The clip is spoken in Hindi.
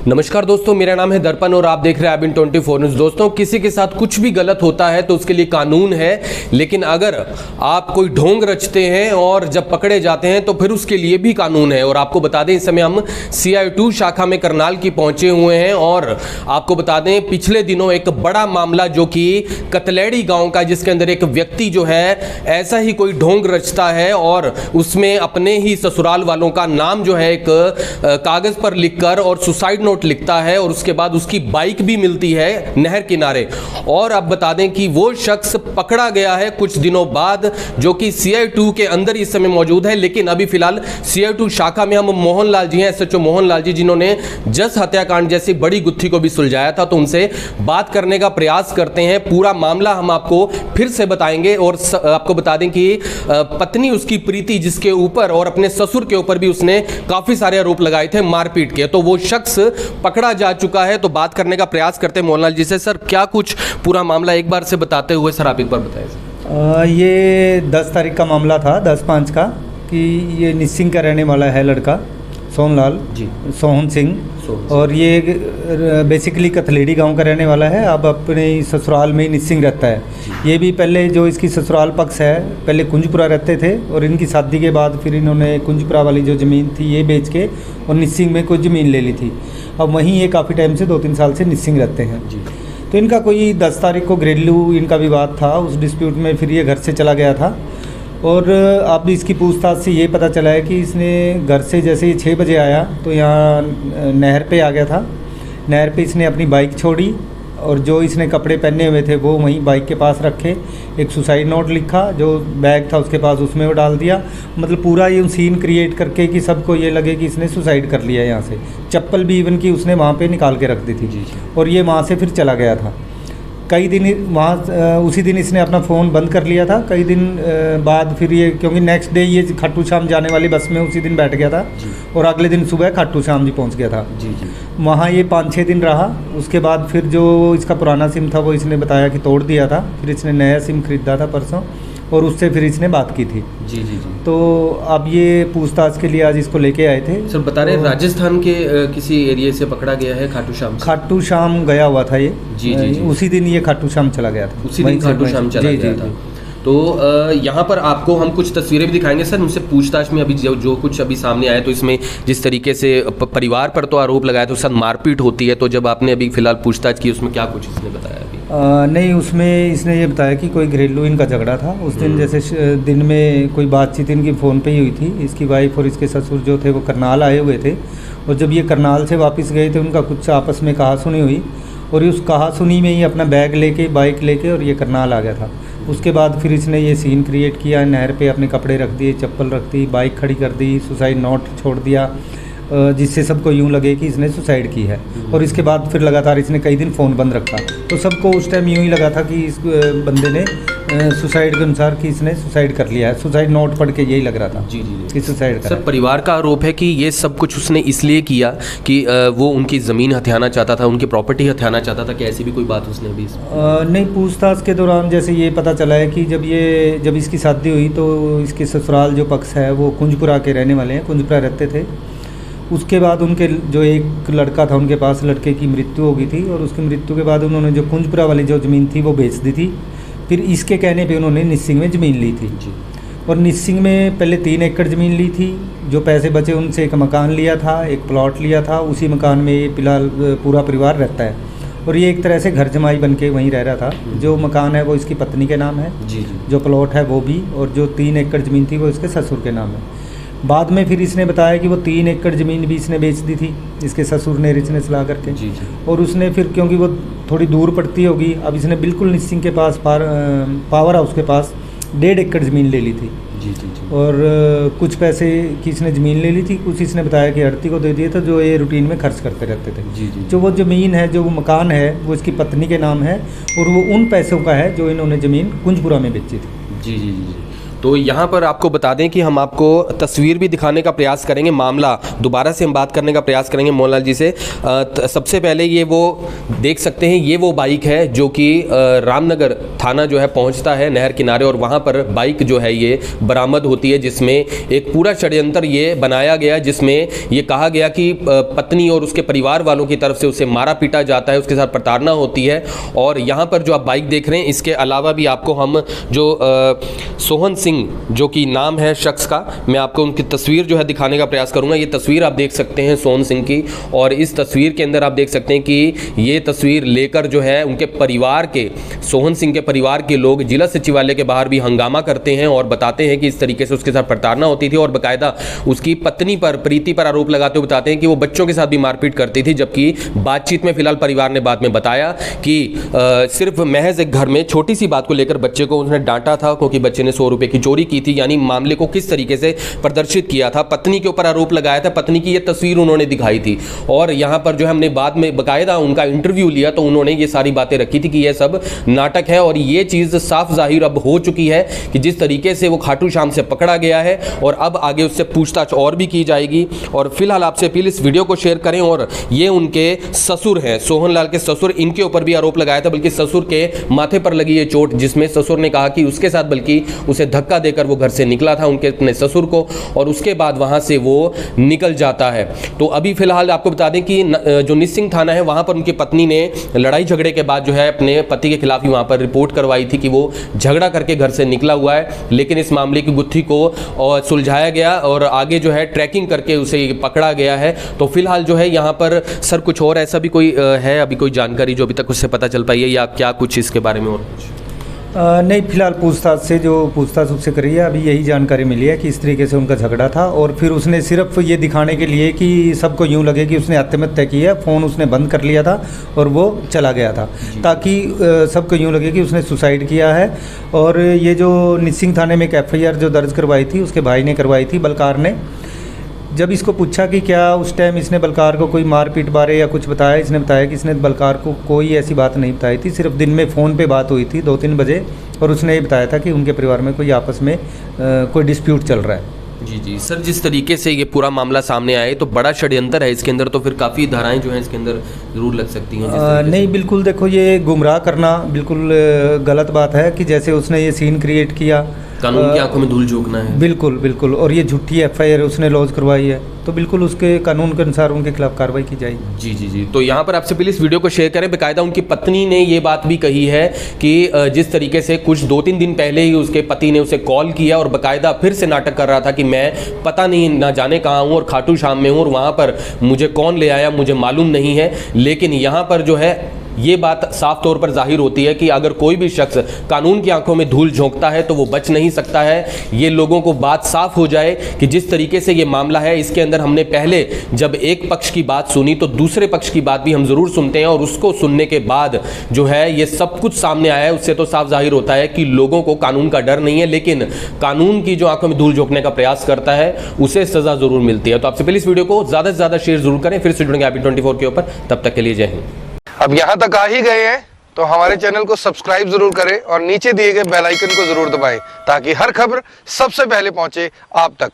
नमस्कार दोस्तों, मेरा नाम है दर्पण और आप देख रहे हैं अबिन 24 न्यूज़। दोस्तों, किसी के साथ कुछ भी गलत होता है तो उसके लिए कानून है, लेकिन अगर आप कोई ढोंग रचते हैं और जब पकड़े जाते हैं तो फिर उसके लिए भी कानून है। और आपको बता दें, इस समय हम CI2 शाखा में करनाल की पहुंचे हुए हैं और आपको बता दें पिछले दिनों एक बड़ा मामला जो कि कतलेड़ी गाँव का, जिसके अंदर एक व्यक्ति जो है ऐसा ही कोई ढोंग रचता है और उसमें अपने ही ससुराल वालों का नाम जो है एक कागज पर लिखकर और सुसाइड नोट लिखता है और उसके बाद उसकी बाइक भी मिलती है नहर किनारे। और अब बता दें कि वो शख्स पकड़ा गया है कुछ दिनों बाद, जो कि CI2 के अंदर इस समय मौजूद है। लेकिन अभी फिलहाल CI2 शाखा में हम मोहनलाल जी हैं, SHO मोहनलाल जी, जिन्होंने जस हत्याकांड जैसी बड़ी गुत्थी को भी सुलझाया था, तो उनसे बात करने का प्रयास करते हैं। पूरा मामला हम आपको फिर से बताएंगे और आपको बता दें कि पत्नी उसकी प्रीति, जिसके ऊपर और अपने ससुर के ऊपर भी उसने काफी सारे आरोप लगाए थे मारपीट के, तो वो शख्स पकड़ा जा चुका है। तो बात करने का प्रयास करते हैं मोहनलाल जी से। सर, क्या कुछ पूरा मामला एक बार से बताते हुए सर आप एक बार बताएं। ये 10 तारीख का मामला था, 10/5 का, कि ये निसिंग का रहने वाला है लड़का सोहनलाल जी, सोहन सिंह, और ये बेसिकली कथलेड़ी गांव का रहने वाला है। अब अपने ससुराल में ही निसिंग रहता है। ये भी पहले जो इसकी ससुराल पक्ष है, पहले कुंजपुरा रहते थे और इनकी शादी के बाद फिर इन्होंने कुंजपुरा वाली जो ज़मीन थी ये बेच के और निसिंग में कुछ ज़मीन ले ली थी। अब वहीं ये काफ़ी टाइम से 2-3 साल से निसिंग रहते हैं। तो इनका कोई 10 तारीख को घरेलू इनका विवाद था, उस डिस्प्यूट में फिर ये घर से चला गया था। और अब इसकी पूछताछ से ये पता चला है कि इसने घर से जैसे ही 6 बजे आया तो यहाँ नहर पे आ गया था। नहर पे इसने अपनी बाइक छोड़ी और जो इसने कपड़े पहने हुए थे वो वहीं बाइक के पास रखे। एक सुसाइड नोट लिखा, जो बैग था उसके पास, उसमें वो डाल दिया। मतलब पूरा ये सीन क्रिएट करके कि सबको ये लगे कि इसने सुसाइड कर लिया। यहाँ से चप्पल भी इवन की उसने वहाँ पे निकाल के रख दी थी और ये वहाँ से फिर चला गया था। कई दिन वहाँ उसी दिन इसने अपना फ़ोन बंद कर लिया था। कई दिन बाद फिर ये, क्योंकि नेक्स्ट डे ये खाटू श्याम जाने वाली बस में उसी दिन बैठ गया था और अगले दिन सुबह खाटू श्याम जी पहुँच गया था। वहाँ ये 5-6 दिन रहा। उसके बाद फिर जो इसका पुराना सिम था वो इसने बताया कि तोड़ दिया था। फिर इसने नया सिम खरीदा था परसों और उससे फिर इसने बात की थी। जी। तो अब ये पूछताछ के लिए आज इसको लेके आए थे। सर, बता रहे राजस्थान के किसी एरिया से पकड़ा गया है खाटू श्याम गया हुआ था ये। जी। उसी दिन ये खाटू श्याम चला गया था। उसी दिन खाटू श्याम चला गया था। तो यहाँ पर आपको हम कुछ तस्वीरें भी दिखाएंगे सर। उनसे पूछताछ में अभी जो कुछ अभी सामने आया, तो इसमें जिस तरीके से परिवार पर तो आरोप लगाया, तो साथ मारपीट होती है। तो जब आपने अभी फिलहाल पूछताछ की, उसमें क्या कुछ इसने बताया अभी? नहीं, उसमें इसने ये बताया कि कोई घरेलू इनका झगड़ा था उस दिन। जैसे दिन में कोई बातचीत इनकी फ़ोन पे ही हुई थी। इसकी वाइफ और इसके ससुर जो थे वो करनाल आए हुए थे और जब ये करनाल से वापस गए थे उनका कुछ आपस में कहा सुनी हुई और उस कहा सुनी में ही अपना बैग लेके, बाइक लेके और ये करनाल आ गया था। उसके बाद फिर इसने ये सीन क्रिएट किया। नहर पे अपने कपड़े रख दिए, चप्पल रख दी, बाइक खड़ी कर दी, सुसाइड नोट छोड़ दिया, जिससे सबको यूँ लगे कि इसने सुसाइड की है। और इसके बाद फिर लगातार इसने कई दिन फ़ोन बंद रखा। तो सबको उस टाइम यूँ ही लगा था कि इस बंदे ने सुसाइड के अनुसार कि इसने सुसाइड कर लिया है। सुसाइड नोट पढ़ के यही लग रहा था कि सुसाइड कर। सर, परिवार का आरोप है कि ये सब कुछ उसने इसलिए किया कि वो उनकी ज़मीन हथियाना चाहता था, उनकी प्रॉपर्टी हथियाना चाहता था। क्या ऐसी भी कोई बात उसने अभी? नहीं, पूछताछ के दौरान जैसे ये पता चला है कि जब इसकी शादी हुई तो इसके ससुराल जो पक्ष है वो कुंजपुरा के रहने वाले हैं, कुंजपुरा रहते थे। उसके बाद उनके जो एक लड़का था उनके पास, लड़के की मृत्यु हो गई थी और उसकी मृत्यु के बाद उन्होंने जो कुंजपुरा वाली जो ज़मीन थी वो बेच दी थी। फिर इसके कहने पे उन्होंने निसिंग में ज़मीन ली थी और निसिंग में पहले 3 एकड़ ज़मीन ली थी। जो पैसे बचे उनसे एक मकान लिया था, एक प्लॉट लिया था। उसी मकान में ये फिलहाल पूरा परिवार रहता है और ये एक तरह से घर जमाई बन के वहीं रह रहा था। जो मकान है वो इसकी पत्नी के नाम है, जो प्लॉट है वो भी, और जो 3 एकड़ ज़मीन थी वो इसके ससुर के नाम है। बाद में फिर इसने बताया कि वो 3 एकड़ ज़मीन भी इसने बेच दी थी, इसके ससुर ने रिचने सलाह करके। और उसने फिर, क्योंकि वो थोड़ी दूर पड़ती होगी, अब इसने बिल्कुल निसिंग के पास पावर हाउस के पास 1.5 एकड़ ज़मीन ले ली थी। और कुछ पैसे की इसने ज़मीन ले ली थी, कुछ इसने बताया कि आढ़ती को दे दिए थे, जो ये रूटीन में खर्च करते रहते थे। जो वो ज़मीन है, जो वो मकान है, वो इसकी पत्नी के नाम है और वो उन पैसों का है जो इन्होंने ज़मीन कुंजपुरा में बेची थी। जी। तो यहाँ पर आपको बता दें कि हम आपको तस्वीर भी दिखाने का प्रयास करेंगे, मामला दोबारा से हम बात करने का प्रयास करेंगे मोहनलाल जी से। सबसे पहले ये वो देख सकते हैं, ये वो बाइक है जो कि रामनगर थाना जो है पहुँचता है नहर किनारे, और वहाँ पर बाइक जो है ये बरामद होती है, जिसमें एक पूरा षड्यंत्र ये बनाया गया, जिसमें ये कहा गया कि पत्नी और उसके परिवार वालों की तरफ से उसे मारा पीटा जाता है, उसके साथ प्रताड़ना होती है। और यहाँ पर जो आप बाइक देख रहे हैं, इसके अलावा भी आपको हम जो सोहन सिंह जो कि नाम है शख्स का, मैं आपको उनकी तस्वीर जो है दिखाने का प्रयास करूंगा। ये तस्वीर आप देख सकते हैं सोहन सिंह की, और इस तस्वीर के अंदर आप देख सकते हैं कि ये तस्वीर लेकर जो है उनके परिवार के, सोहन सिंह के परिवार के लोग जिला सचिवालय के बाहर भी हंगामा करते हैं और बताते हैं कि इस तरीके से उसके साथ प्रताड़ना होती थी, और बाकायदा उसकी पत्नी पर, प्रीति पर आरोप लगाते हुए बताते हैं कि वो बच्चों के साथ भी मारपीट करती थी। जबकि बातचीत में फिलहाल परिवार ने बाद में बताया कि सिर्फ महज एक घर में छोटी सी बात को लेकर बच्चे को उसने डांटा था, क्योंकि बच्चे ने 100 रुपए की चोरी की थी। यानी मामले को किस तरीके से प्रदर्शित किया था, पत्नी के ऊपर आरोप लगाया था, पत्नी की ये तस्वीर उन्होंने दिखाई थी। और यहाँ पर जो हमने बाद में बाकायदा उनका इंटरव्यू लिया तो उन्होंने ये सारी बातें रखी थी कि यह सब नाटक है, और ये चीज़ साफ जाहिर अब हो चुकी है कि जिस तरीके से वो खाटू श्याम से पकड़ा गया है, और अब आगे उससे पूछताछ और भी की जाएगी। और फिलहाल आपसे अपील, इस वीडियो को शेयर करें। और ये उनके ससुर हैं, सोहनलाल के ससुर, इनके ऊपर भी आरोप लगाया था, बल्कि ससुर के माथे पर लगी ये चोट, जिसमें ससुर ने कहा कि उसके साथ बल्कि उसे धक्का देकर वो घर से निकला था, उनके अपने ससुर को, और उसके बाद वहां से वो निकल जाता है। तो अभी फिलहाल आपको बता दें कि जो निसिंग थाना है वहां पर उनकी पत्नी ने लड़ाई झगड़े के बाद जो है अपने पति के खिलाफ ही वहां पर रिपोर्ट करवाई थी कि वो झगड़ा करके घर से निकला हुआ है। लेकिन इस मामले की गुत्थी को सुलझाया गया और आगे जो है ट्रैकिंग करके उसे पकड़ा गया है। तो फिलहाल जो है यहाँ पर सर कुछ और ऐसा भी कोई है अभी कोई जानकारी जो अभी तक उससे पता चल पाई है, या क्या कुछ इसके बारे में और कुछ? नहीं, फिलहाल पूछताछ उससे करी है, अभी यही जानकारी मिली है कि इस तरीके से उनका झगड़ा था, और फिर उसने सिर्फ ये दिखाने के लिए कि सबको यूं लगे कि उसने आत्महत्या की है, फ़ोन उसने बंद कर लिया था और वो चला गया था, ताकि सबको यूं लगे कि उसने सुसाइड किया है। और ये जो निसिंग थाने में एक FIR जो दर्ज करवाई थी, उसके भाई ने करवाई थी, बलकार ने। जब इसको पूछा कि क्या उस टाइम इसने बलकार को कोई मारपीट बारे या कुछ बताया, इसने बताया कि इसने बलकार को कोई ऐसी बात नहीं बताई थी, सिर्फ दिन में फ़ोन पे बात हुई थी 2-3 बजे, और उसने ये बताया था कि उनके परिवार में कोई आपस में कोई डिस्प्यूट चल रहा है। जी जी सर, जिस तरीके से ये पूरा मामला सामने आया तो बड़ा षड्यंत्र है इसके अंदर, तो फिर काफ़ी धाराएं जो हैं इसके अंदर ज़रूर लग सकती हैं। नहीं, बिल्कुल, देखो ये गुमराह करना बिल्कुल गलत बात है कि जैसे उसने ये सीन क्रिएट किया, कानून की आंखों में धूल झोंकना है। बिल्कुल बिल्कुल, और ये झूठी FIR उसने लॉन्च करवाई है, तो बिल्कुल उसके कानून के अनुसार उनके खिलाफ कार्रवाई की जाएगी। जी जी जी, तो यहाँ पर आपसे प्लीज़ वीडियो को शेयर करें। बाकायदा उनकी पत्नी ने ये बात भी कही है कि जिस तरीके से कुछ 2-3 दिन पहले ही उसके पति ने उसे कॉल किया और बाकायदा फिर से नाटक कर रहा था कि मैं पता नहीं ना जाने कहाँ हूँ और खाटू श्याम में हूँ, और वहाँ पर मुझे कौन ले आया मुझे मालूम नहीं है। लेकिन यहाँ पर जो है ये बात साफ तौर पर जाहिर होती है कि अगर कोई भी शख्स कानून की आंखों में धूल झोंकता है तो वो बच नहीं सकता है। ये लोगों को बात साफ हो जाए कि जिस तरीके से ये मामला है, इसके अंदर हमने पहले जब एक पक्ष की बात सुनी तो दूसरे पक्ष की बात भी हम ज़रूर सुनते हैं, और उसको सुनने के बाद जो है ये सब कुछ सामने आया है, उससे तो साफ जाहिर होता है कि लोगों को कानून का डर नहीं है, लेकिन कानून की जो आंखों में धूल झोंकने का प्रयास करता है उसे सज़ा ज़रूर मिलती है। तो आपसे पहले इस वीडियो को ज़्यादा से ज़्यादा शेयर जरूर करें। फिर से जुड़ेंगे IB24 के ऊपर, तब तक के लिए जय हिंद। अब यहाँ तक आ ही गए हैं तो हमारे चैनल को सब्सक्राइब जरूर करें और नीचे दिए गए बेल आइकन को जरूर दबाएं, ताकि हर खबर सबसे पहले पहुंचे आप तक।